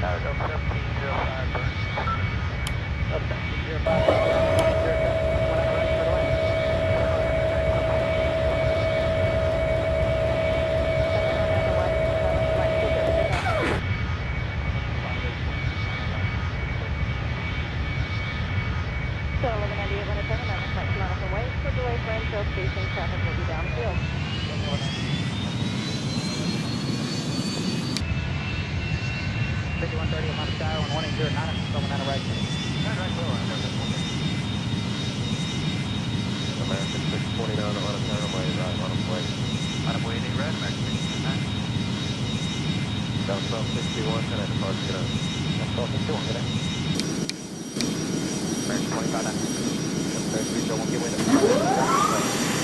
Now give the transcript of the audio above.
Go 1705 burns. Go 1705 So 1198, 107, that looks like kilometer away. For delay for infield station, traffic will be downfield. 5130 on the sky on 1809, going out of right. Turn right below, I got this one. American 629 on a runway, right on a plate. On a way, any red, American 629. Down 1261, can I depart today? That's 1261, good day. American 25 9. 33, so 1 get window.